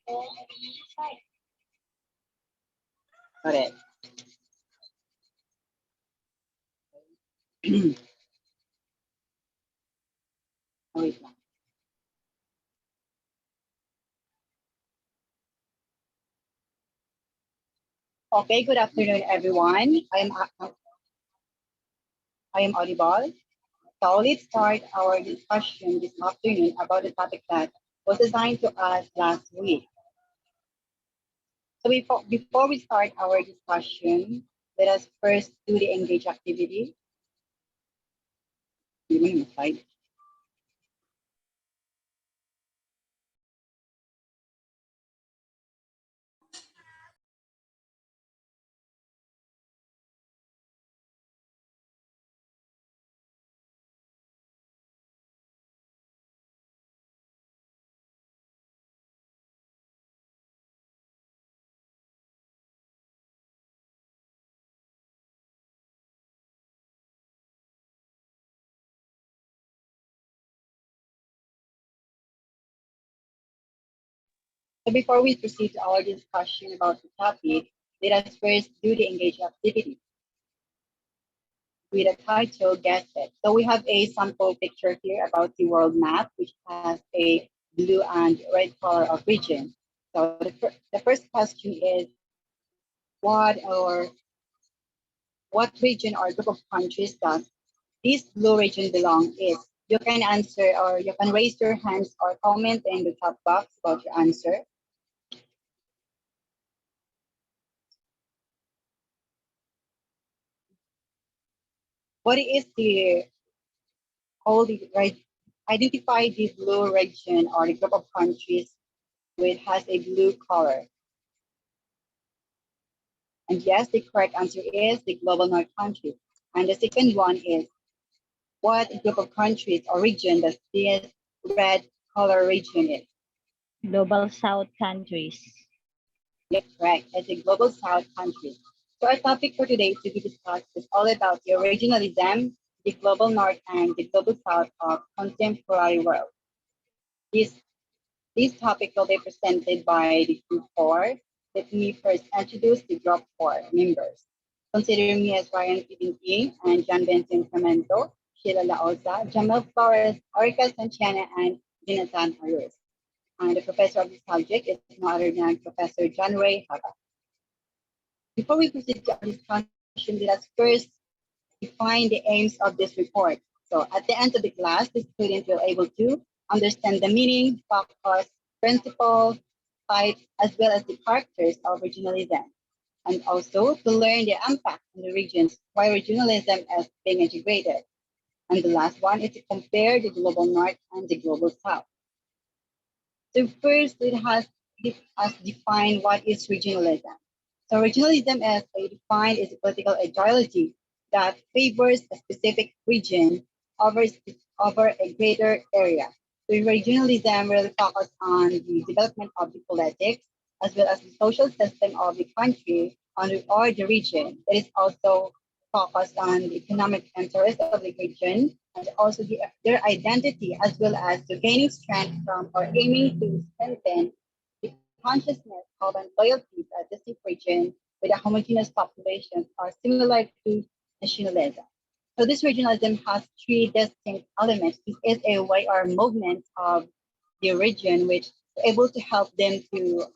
Got it. Oh, wait lang. Okay, good afternoon, everyone. I am audible. So let's start our discussion this afternoon about the topic that was assigned to us last week. So before we start our discussion, let us first do the engage activity. Hindi mo yung slide. So before we proceed to our discussion about the topic, let us first do the engage activity with a title, Guess It. So we have a sample picture here about the world map, which has a blue and red color of region. So the first question is, what or what region or group of countries does this blue region belong is? You can answer or you can raise your hands or comment in the chat box about your answer. What is the called the right? Identify the blue region or the group of countries which has a blue color. And yes, the correct answer is the global north countries. And the second one is, what group of countries or region does this red color region is? Global South countries. Yes, correct. It's a global south country. So our topic for today to be discussed is all about the regionalism, the global north, and the global south of contemporary world. This this topic will be presented by the group four. Let me first introduce the group four members. Consider me as Ryan Pidinting and John Benson Cemento, Sheila Laosa, Jamel Flores, Orica Santiana, and Jonathan Arus. And the professor of the subject is no other than Professor John Ray Haga. Before we proceed to our discussion, let us first define the aims of this report. So at the end of the class, the student will able to understand the meaning, focus, principles, types, as well as the characters of regionalism, and also to learn the impact on the regions why regionalism is being integrated. And the last one is to compare the global north and the global south. So first, us define what is regionalism. So regionalism is defined as a political ideology that favors a specific region over, over a greater area. So regionalism really focuses on the development of the politics as well as the social system of the country or the region. It is also focused on the economic interest of the region and also their identity as well as the gaining strength from or aiming to strengthen the consciousness of and loyalties at distinct region with a homogeneous population are similar to nationalism. So this regionalism has three distinct elements. This is a way or movement of the region which is able to help them to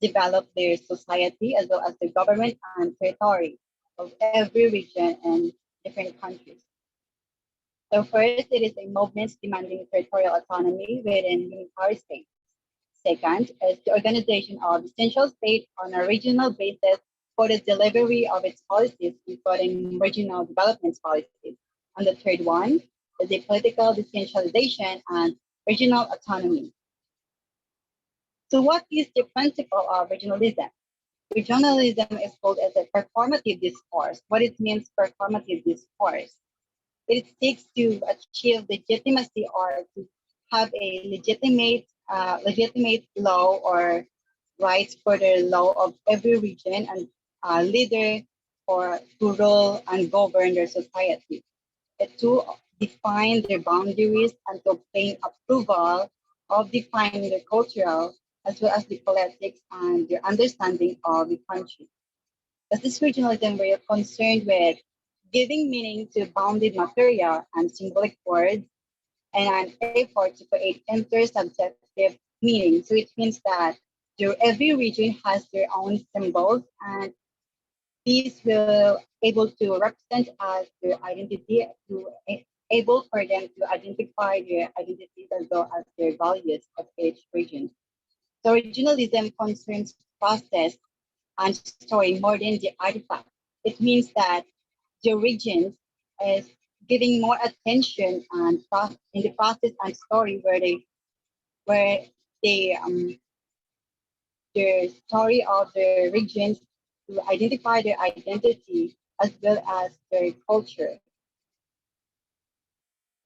develop their society as well as the government and territory of every region and different countries. So first, it is a movement demanding territorial autonomy within unitary states. Second is the organization of essential states on a regional basis for the delivery of its policies, including regional development policies. And the third one is the political decentralization and regional autonomy. So what is the principle of regionalism? Regionalism is called as a performative discourse. What it means performative discourse? It seeks to achieve legitimacy or to have a legitimate law or rights for the law of every region and leader for to rule and govern their society. To define their boundaries and to obtain approval of defining their cultural as well as the politics and their understanding of the country. As this regionalism, we are concerned with giving meaning to bounded material and symbolic words and an effort to create intersubjective meaning. So it means that every region has their own symbols, and these will able to represent as their identity, able for them to identify their identities as well as their values of each region. So regionalism concerns process and story more than the artifact. It means that the regions is giving more attention and in the process and story where they the story of the regions to identify their identity as well as their culture,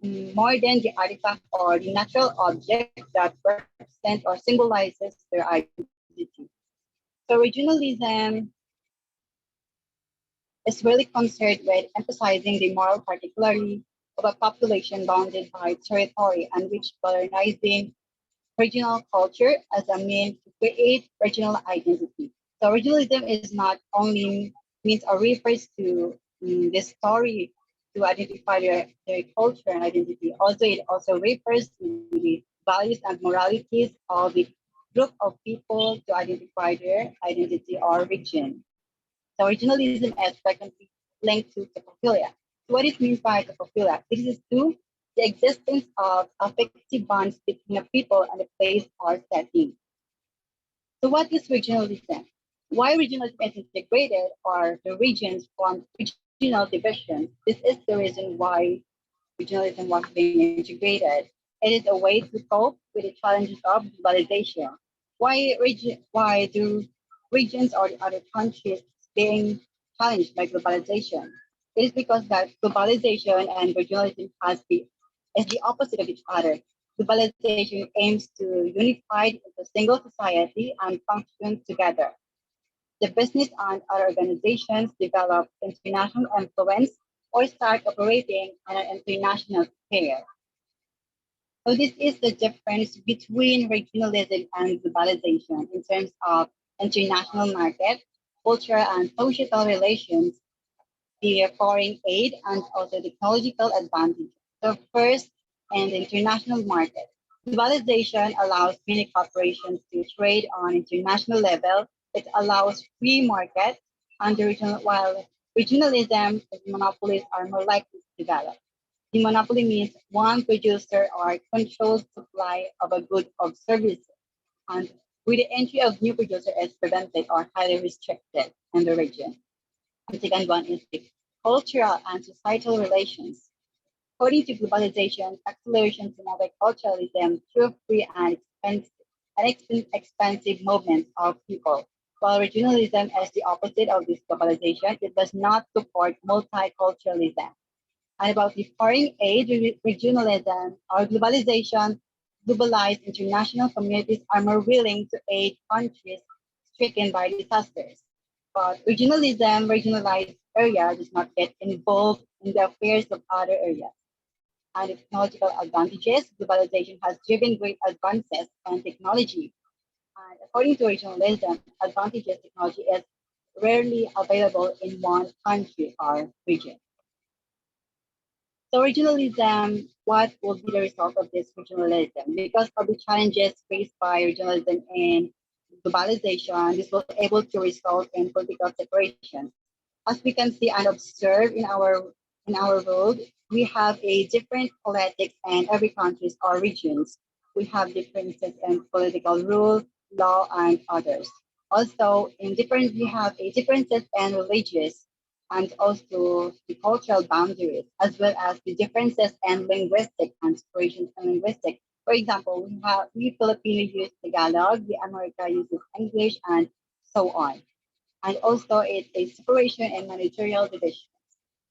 more than the artifact or the natural object that represent or symbolizes their identity. So regionalism is really concerned with emphasizing the moral particularly of a population bounded by territory and which colonizing regional culture as a means to create regional identity. So regionalism is not only means or refers to the story to identify their culture and identity. Also, it also refers to the values and moralities of the group of people to identify their identity or region. So regionalism is frequently linked to topophilia. So what it means by topophilia? This is to the existence of affective bonds between a people and a place or setting. So what is regionalism? Why regionalism is integrated or the regions form regional divisions? This is the reason why regionalism was being integrated. It is a way to cope with the challenges of globalization. Why do regions or the other countries being challenged by globalization? It is because that globalization and regionalism is the opposite of each other. Globalization aims to unify into a single society and function together. The business and other organizations develop international influence or start operating on an international scale. So this is the difference between regionalism and globalization in terms of international market, cultural and societal relations, the foreign aid, and also technological advantage. So first, in the international market, globalization allows many corporations to trade on international level. It allows free market, and while regionalism monopolies are more likely to develop. The monopoly means one producer or controlled supply of a good or service, and with the entry of new producer is prevented or highly restricted in the region. And second one is the cultural and societal relations. According to globalization, acceleration to multiculturalism through free and expensive movements of people. While regionalism is the opposite of this globalization, it does not support multiculturalism. And about the foreign aid, regionalism, or globalization, globalized international communities are more willing to aid countries stricken by disasters. But regionalism, regionalized area does not get involved in the affairs of other areas. And the technological advantages, globalization has driven great advances in technology. And according to regionalism, advantages technology is rarely available in one country or region. So regionalism, what will be the result of this regionalism? Because of the challenges faced by regionalism in globalization, this will able to result in political separation. As we can see and observe in our world, we have a different politics in every countries or regions. We have differences in political rule, law, and others. Also, in different we have a differences in religious and also the cultural boundaries, as well as the differences in linguistic and separations in linguistic. For example, we Filipino use Tagalog, the America uses English, and so on. And also it's a separation and managerial division.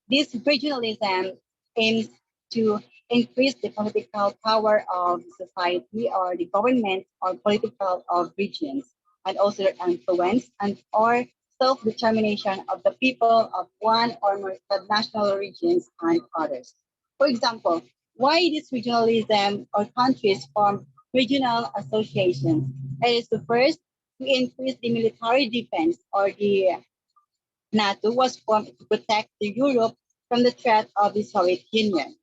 This regionalism aims to increase the political power of society or the government or political of regions, and also their influence and or self-determination of the people of one or more subnational regions and others. For example, why this regionalism or countries form regional associations. It is the first to increase the military defense, or the NATO was formed to protect the Europe from the threat of the Soviet Union.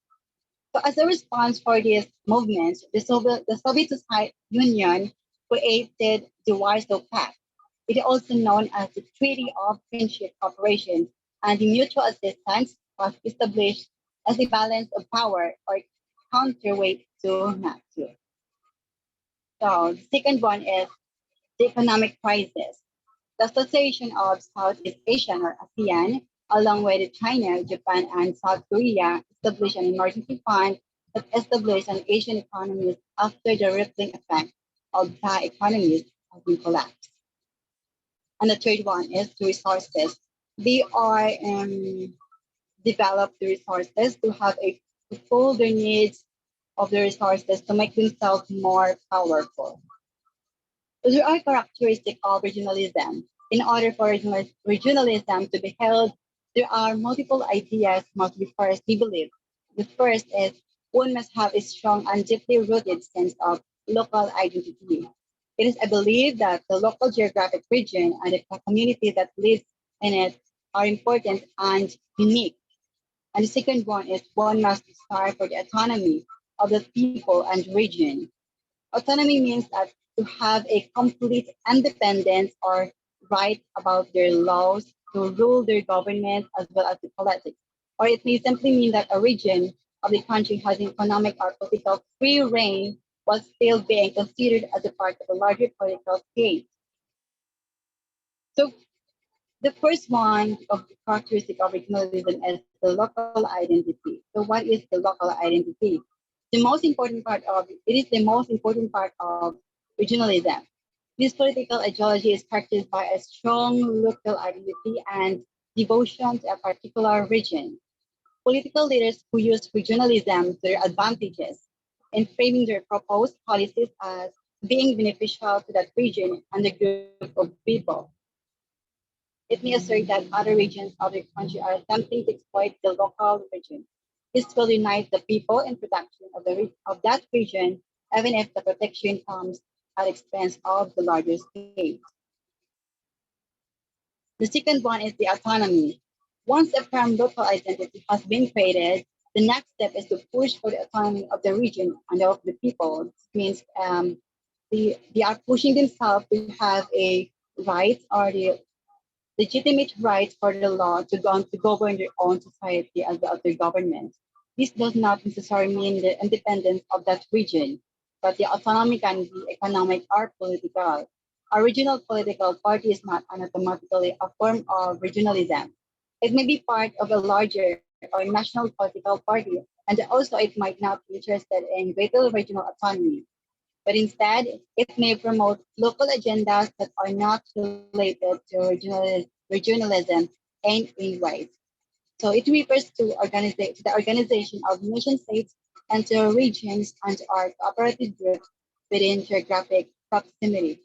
So as a response for these movements, the Soviet Union created the Warsaw Pact. It is also known as the Treaty of Friendship Cooperation, and the mutual assistance was established as a balance of power or counterweight to NATO. So the second one is the economic crisis. The Association of Southeast Asia, or ASEAN, along with China, Japan, and South Korea, established an emergency fund that established an Asian economies after the rippling effect of the economies has been collapsed. And the third one is the resources. They are develop the resources to have to full their needs of the resources to make themselves more powerful. There are characteristics of regionalism. In order for regionalism to be held, there are multiple ideas must be first be believed. The first is one must have a strong and deeply rooted sense of local identity. It is a belief that the local geographic region and the community that lives in it are important and unique. And the second one is one must strive for the autonomy of the people and region. Autonomy means that to have a complete independence or right about their laws to rule their government as well as the politics. Or it may simply mean that a region of the country has an economic or political free reign while still being considered as a part of a larger political state. So the first one of the characteristic of regionalism is the local identity. So what is the local identity? The most important part of it is the most important part of regionalism. This political ideology is characterized by a strong local identity and devotion to a particular region. Political leaders who use regionalism to their advantages in framing their proposed policies as being beneficial to that region and the group of people. It may assert that other regions of the country are attempting to exploit the local region. This will unite the people in protection of that region, even if the protection comes at expense of the larger state. The second one is the autonomy. Once a firm local identity has been created, the next step is to push for the autonomy of the region and of the people. This means they are pushing themselves to have a right or the legitimate rights for the law to govern their own society as well as their government. This does not necessarily mean the independence of that region, but the autonomy can be economic or political. A regional political party is not automatically a form of regionalism. It may be part of a larger or national political party, and also it might not be interested in greater regional autonomy, but instead it may promote local agendas that are not related to regionalism in any way. So it refers to the organization of nation states and to regions and our cooperative groups within geographic proximity.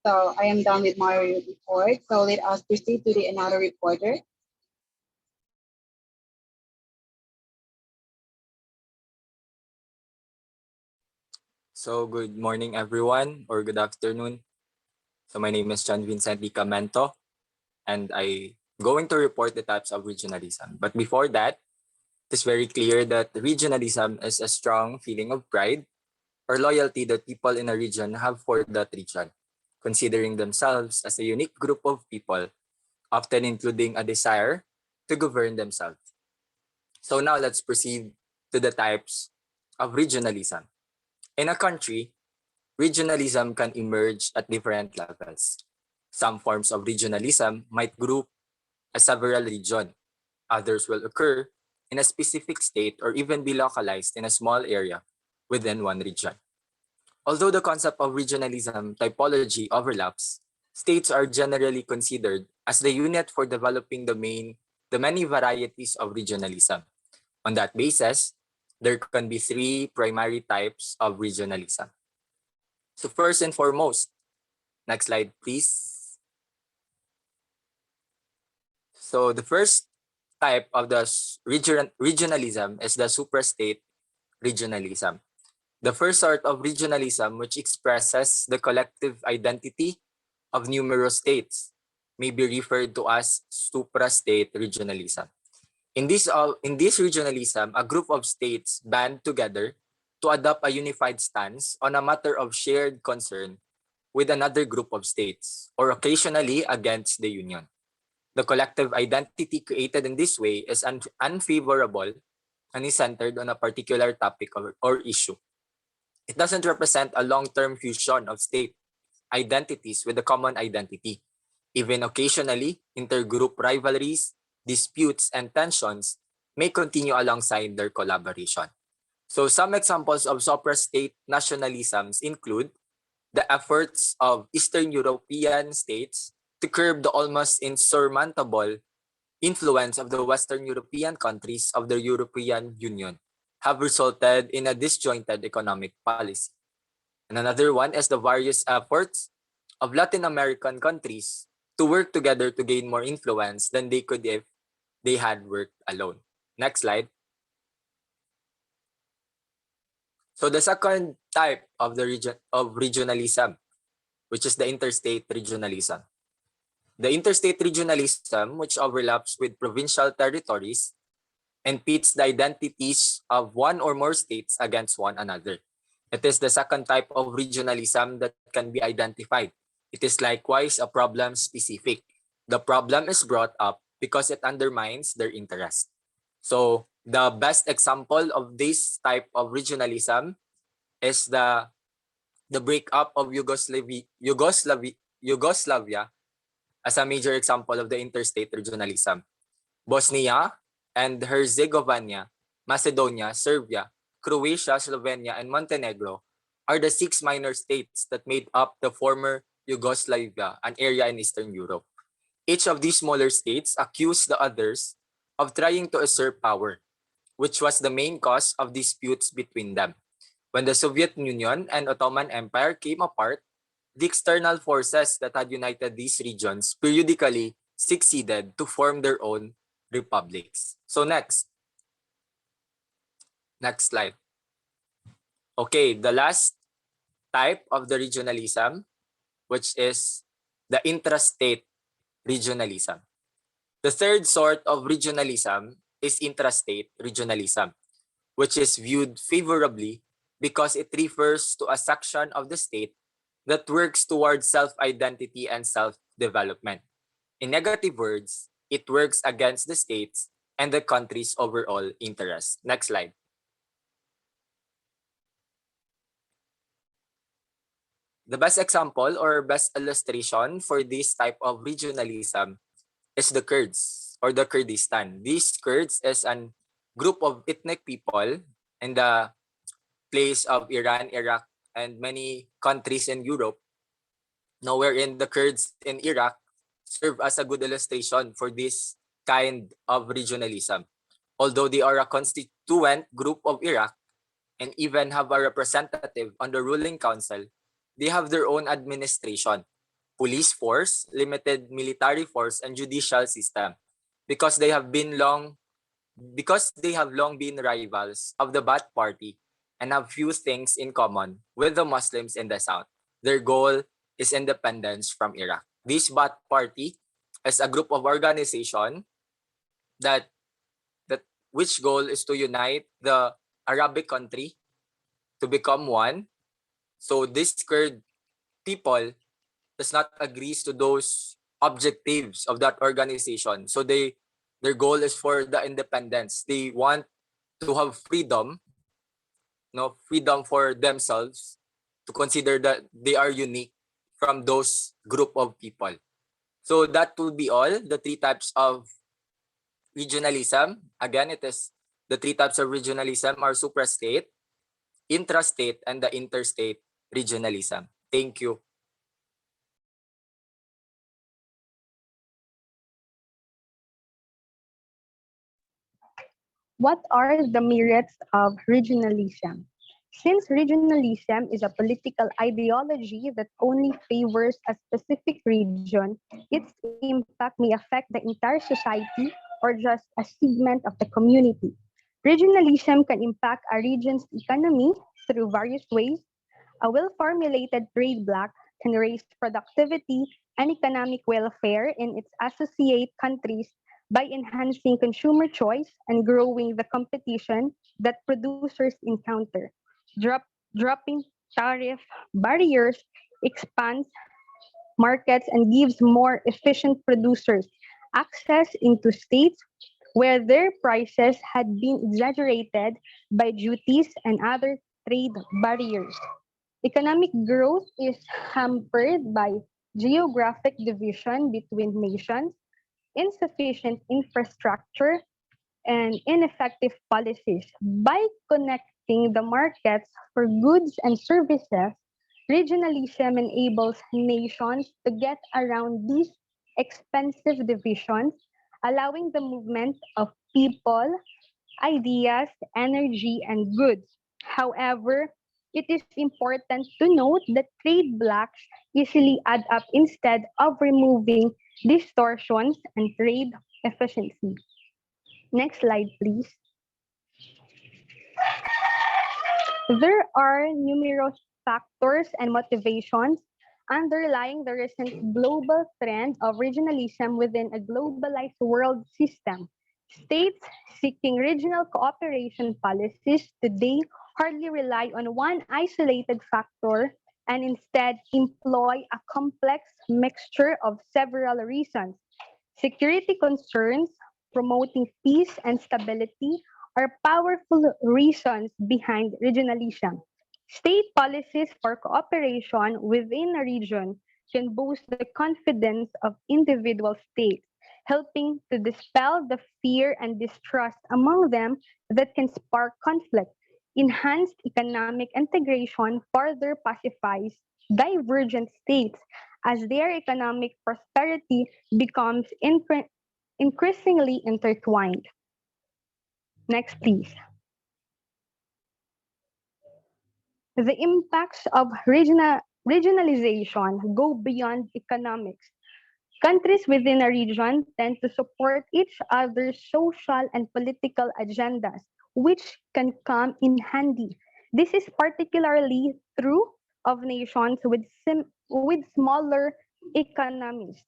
So I am done with my report. So let us proceed to the another reporter. So good morning everyone or good afternoon. So my name is John Vincent Licamento and I going to report the types of regionalism. But before that, it is very clear that regionalism is a strong feeling of pride or loyalty that people in a region have for that region, considering themselves as a unique group of people, often including a desire to govern themselves. So now let's proceed to the types of regionalism. In a country, regionalism can emerge at different levels. Some forms of regionalism might group as several regions. Others will occur in a specific state or even be localized in a small area within one region. Although the concept of regionalism typology overlaps, states are generally considered as the unit for developing the many varieties of regionalism. On that basis, there can be three primary types of regionalism. So first and foremost, next slide please. So the first type of the regionalism is the superstate regionalism. The first sort of regionalism, which expresses the collective identity of numerous states, may be referred to as supra-state regionalism. In this regionalism, a group of states band together to adopt a unified stance on a matter of shared concern with another group of states, or occasionally against the Union. The collective identity created in this way is unfavorable and is centered on a particular topic or issue. It doesn't represent a long-term fusion of state identities with a common identity. Even occasionally, intergroup rivalries, disputes, and tensions may continue alongside their collaboration. So some examples of supra-state nationalisms include the efforts of Eastern European states to curb the almost insurmountable influence of the Western European countries of the European Union have resulted in a disjointed economic policy. And another one is the various efforts of Latin American countries to work together to gain more influence than they could if they had worked alone. Next slide. So the second type of regionalism, which is the interstate regionalism. The interstate regionalism, which overlaps with provincial territories and pits the identities of one or more states against one another. It is the second type of regionalism that can be identified. It is likewise a problem specific. The problem is brought up because it undermines their interest. So the best example of this type of regionalism is the breakup of Yugoslavia as a major example of the interstate regionalism. Bosnia and Herzegovina, Macedonia, Serbia, Croatia, Slovenia, and Montenegro are the 6 minor states that made up the former Yugoslavia, an area in Eastern Europe. Each of these smaller states accused the others of trying to usurp power, which was the main cause of disputes between them. When the Soviet Union and Ottoman Empire came apart, the external forces that had united these regions periodically succeeded to form their own republics. So next slide. Okay, the last type of the regionalism, which is the intrastate regionalism. The third sort of regionalism is intrastate regionalism, which is viewed favorably because it refers to a section of the state that works towards self-identity and self-development. In negative words, it works against the states and the country's overall interest. Next slide. The best example or best illustration for this type of regionalism is the Kurds or the Kurdistan. These Kurds is a group of ethnic people in the place of Iran, Iraq, and many countries in Europe. Now, wherein the Kurds in Iraq serve as a good illustration for this kind of regionalism. Although they are a constituent group of Iraq and even have a representative on the ruling council, they have their own administration, police force, limited military force, and judicial system because they have long been rivals of the Ba'ath Party and have few things in common with the Muslims in the south. Their goal is independence from Iraq. This Ba'ath Party is a group of organization that which goal is to unite the Arabic country to become one. So this Kurd people does not agree to those objectives of that organization. So their goal is for the independence. They want to have freedom, freedom for themselves to consider that they are unique from those group of people. So that will be all, the three types of regionalism. Again, it is the three types of regionalism are suprastate, intrastate, and the interstate regionalism. Thank you. What are the merits of regionalism? Since regionalism is a political ideology that only favors a specific region, its impact may affect the entire society or just a segment of the community. Regionalism can impact a region's economy, through various ways. A well-formulated trade bloc can raise productivity and economic welfare in its associate countries by enhancing consumer choice and growing the competition that producers encounter. Dropping tariff barriers expands markets and gives more efficient producers access into states where their prices had been exaggerated by duties and other trade barriers. Economic growth is hampered by geographic division between nations, insufficient infrastructure, and ineffective policies. By connecting the markets for goods and services, regionalism enables nations to get around these expensive divisions, allowing the movement of people, ideas, energy, and goods. However, it is important to note that trade blocks easily add up instead of removing distortions and trade efficiency. Next slide, please. There are numerous factors and motivations underlying the recent global trend of regionalism within a globalized world system. States seeking regional cooperation policies today hardly rely on one isolated factor and instead employ a complex mixture of several reasons. Security concerns, promoting peace and stability, are powerful reasons behind regionalism. State policies for cooperation within a region can boost the confidence of individual states, helping to dispel the fear and distrust among them that can spark conflict. Enhanced economic integration further pacifies divergent states as their economic prosperity becomes increasingly intertwined. Next, please. The impacts of regionalization go beyond economics. Countries within a region tend to support each other's social and political agendas, which can come in handy. This is particularly true of nations with smaller economies.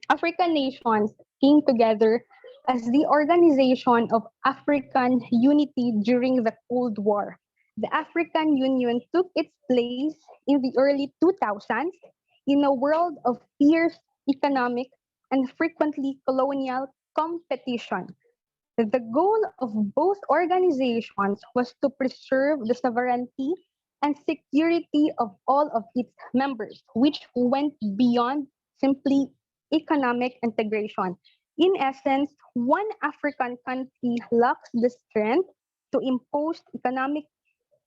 African nations came together as the Organization of African Unity during the Cold War. The African Union took its place in the early 2000s in a world of fierce economic and frequently colonial competition. The goal of both organizations was to preserve the sovereignty and security of all of its members, which went beyond simply economic integration. In essence, one African country lacks the strength to impose economic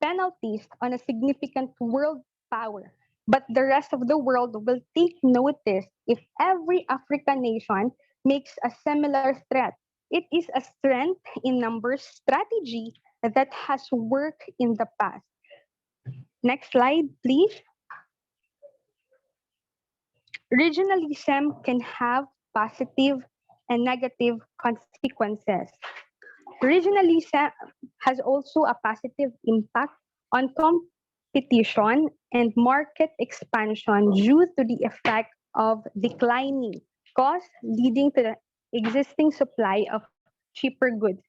penalties on a significant world power. But the rest of the world will take notice if every African nation makes a similar threat. It is a strength in numbers strategy that has worked in the past. Next slide, please. Regionalism can have positive and negative consequences. Regionalism has also a positive impact on competition and market expansion due to the effect of declining costs leading to the existing supply of cheaper goods.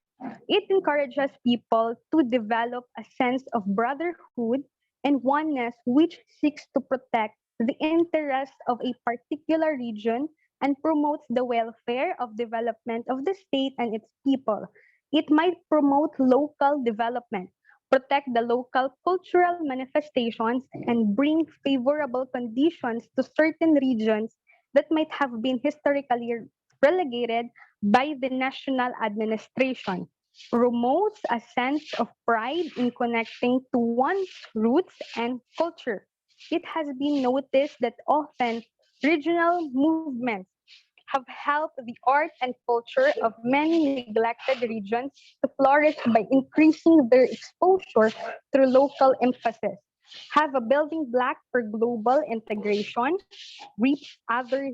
It encourages people to develop a sense of brotherhood and oneness which seeks to protect the interests of a particular region and promotes the welfare of development of the state and its people. It might promote local development, protect the local cultural manifestations, and bring favorable conditions to certain regions that might have been historically relegated by the national administration. Promotes a sense of pride in connecting to one's roots and culture. It has been noticed that often regional movements have helped the art and culture of many neglected regions to flourish by increasing their exposure through local emphasis, have a building block for global integration, reap other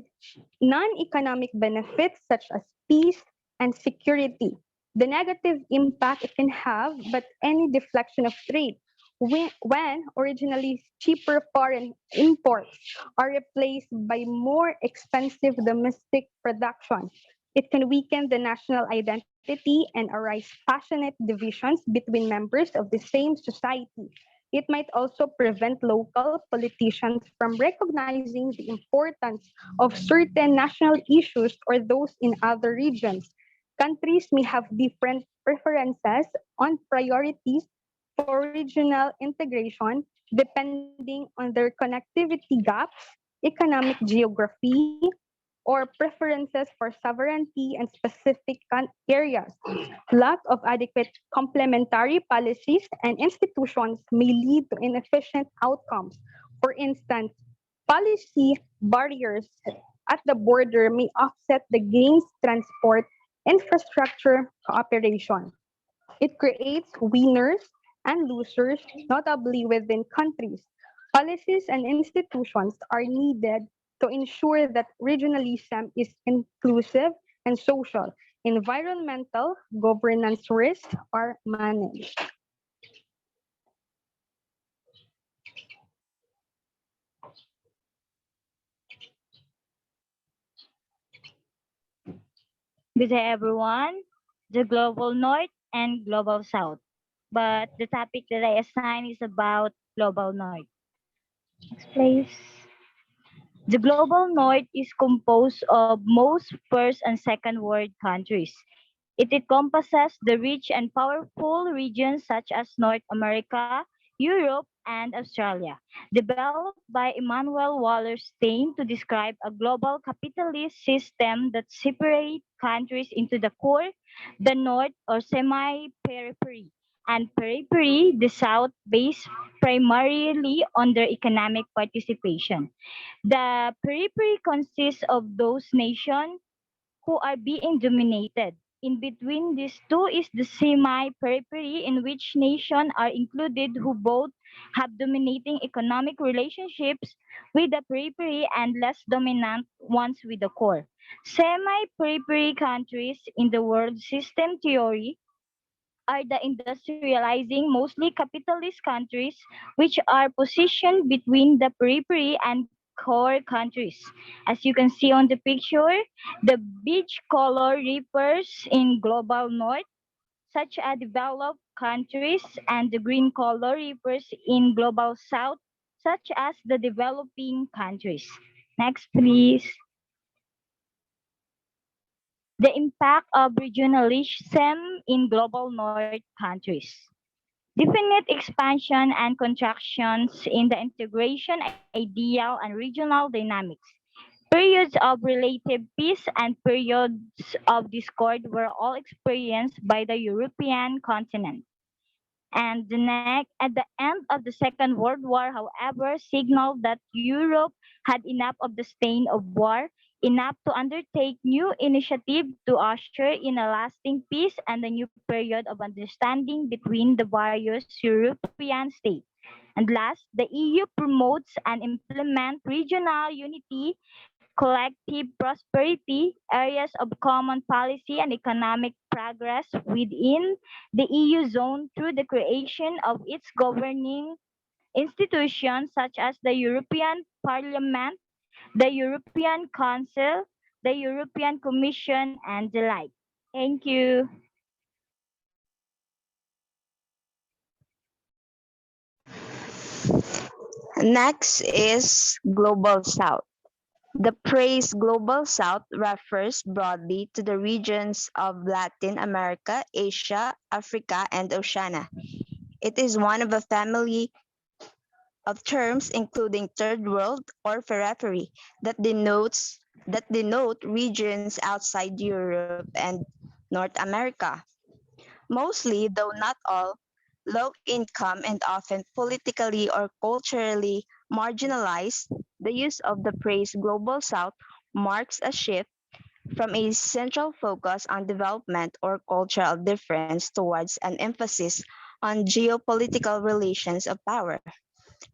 non-economic benefits such as peace and security. The negative impact it can have, but any deflection of trade. when originally cheaper foreign imports are replaced by more expensive domestic production. It can weaken the national identity and arise passionate divisions between members of the same society. It might also prevent local politicians from recognizing the importance of certain national issues or those in other regions. Countries may have different preferences on priorities for regional integration depending on their connectivity gaps, economic geography, or preferences for sovereignty and specific areas. Lack of adequate complementary policies and institutions may lead to inefficient outcomes. For instance, policy barriers at the border may offset the gains transport infrastructure cooperation. It creates winners and losers, notably within countries. Policies and institutions are needed to ensure that regionalism is inclusive and social. Environmental governance risks are managed. Good day, everyone. The global north and global south. But the topic that I assigned is about global north. Next, please. The global north is composed of most first and second world countries. It encompasses the rich and powerful regions such as North America, Europe, and Australia. Developed by Immanuel Wallerstein to describe a global capitalist system that separates countries into the core, the north or semi-periphery, and periphery, the south, based primarily on their economic participation. The periphery consists of those nations who are being dominated. In between these two is the semi-periphery in which nations are included who both have dominating economic relationships with the periphery and less dominant ones with the core. Semi-periphery countries in the world system theory are the industrializing, mostly capitalist countries, which are positioned between the periphery and core countries. As you can see on the picture, the beige color refers in global north, such as developed countries, and the green color refers in global south, such as the developing countries. Next, please. The impact of regionalism in global north countries. Definite expansion and contractions in the integration ideal and regional dynamics. Periods of relative peace and periods of discord were all experienced by the European continent. And at the end of the Second World War, however, signaled that Europe had enough of the stain of war, enough to undertake new initiative to usher in a lasting peace and a new period of understanding between the various European states. And last, the EU promotes and implements regional unity, collective prosperity, areas of common policy, and economic progress within the EU zone through the creation of its governing institutions such as the European Parliament, the European Council, the European Commission, and the like. Thank you. Next is Global South. The phrase Global South refers broadly to the regions of Latin America, Asia, Africa, and Oceania. It is one of a family of terms including third world or periphery that denote regions outside Europe and North America. Mostly, though not all, low income and often politically or culturally marginalized, the use of the phrase Global South marks a shift from a central focus on development or cultural difference towards an emphasis on geopolitical relations of power.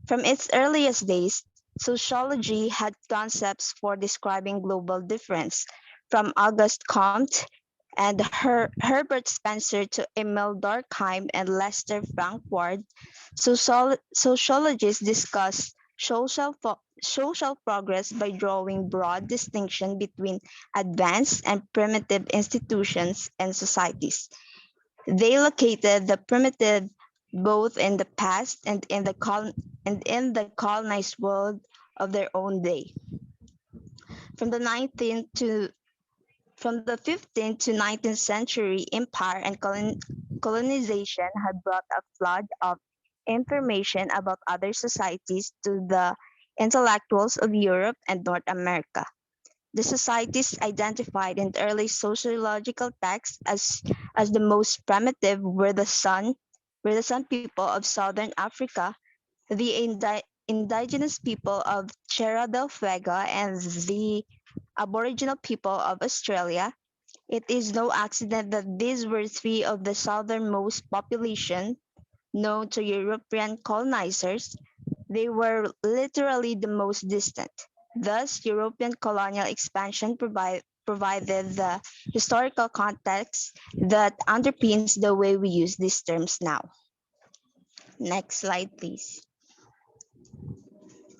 From its earliest days, sociology had concepts for describing global difference, from Auguste Comte and Herbert Spencer to Emil Durkheim and Lester Frank Ward, sociologists discuss social progress by drawing broad distinction between advanced and primitive institutions and societies. They located the primitive both in the past and in the colonized world of their own day. From the 19th to From the 15th to 19th century, empire and colonization had brought a flood of information about other societies to the intellectuals of Europe and North America. The societies identified in early sociological texts as the most primitive were the Sun people of southern Africa, the indigenous people of Tierra del Fuego, and the Aboriginal people of Australia. It is no accident that these were three of the southernmost population known to European colonizers. They were literally the most distant. Thus, European colonial expansion provided the historical context that underpins the way we use these terms now. Next slide, please.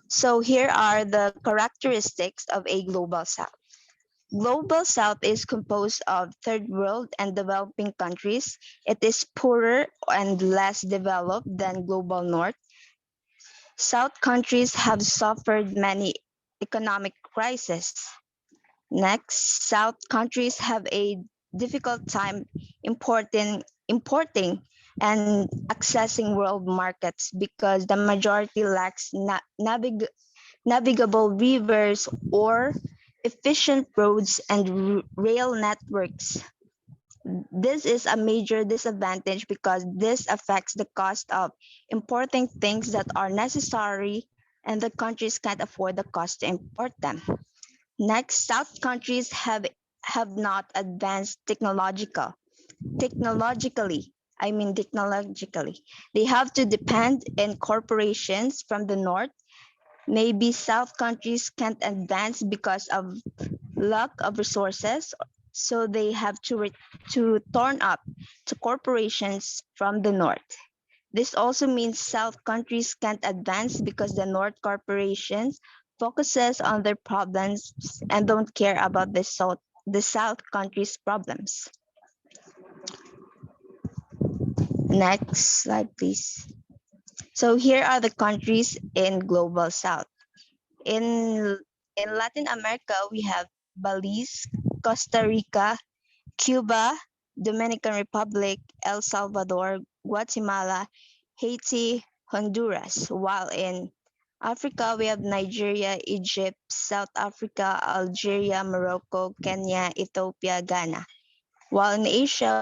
So here are the characteristics of a global south. Global South is composed of third world and developing countries. It is poorer and less developed than Global North. South countries have suffered many economic crises. Next, South countries have a difficult time importing and accessing world markets because the majority lacks navigable rivers or efficient roads and rail networks. This is a major disadvantage because this affects the cost of importing things that are necessary and the countries can't afford the cost to import them. Next, South countries have not advanced technologically. Technologically. They have to depend on corporations from the north. Maybe South countries can't advance because of lack of resources, so they have to turn up to corporations from the north. This also means South countries can't advance because the North corporations focuses on their problems and don't care about the South countries' problems. Next slide, please. So here are the countries in Global South. In in Latin America, we have Belize, Costa Rica, Cuba, Dominican Republic, El Salvador, Guatemala, Haiti, Honduras, while in Africa we have Nigeria, Egypt, South Africa, Algeria, Morocco, Kenya, Ethiopia, Ghana. While in Asia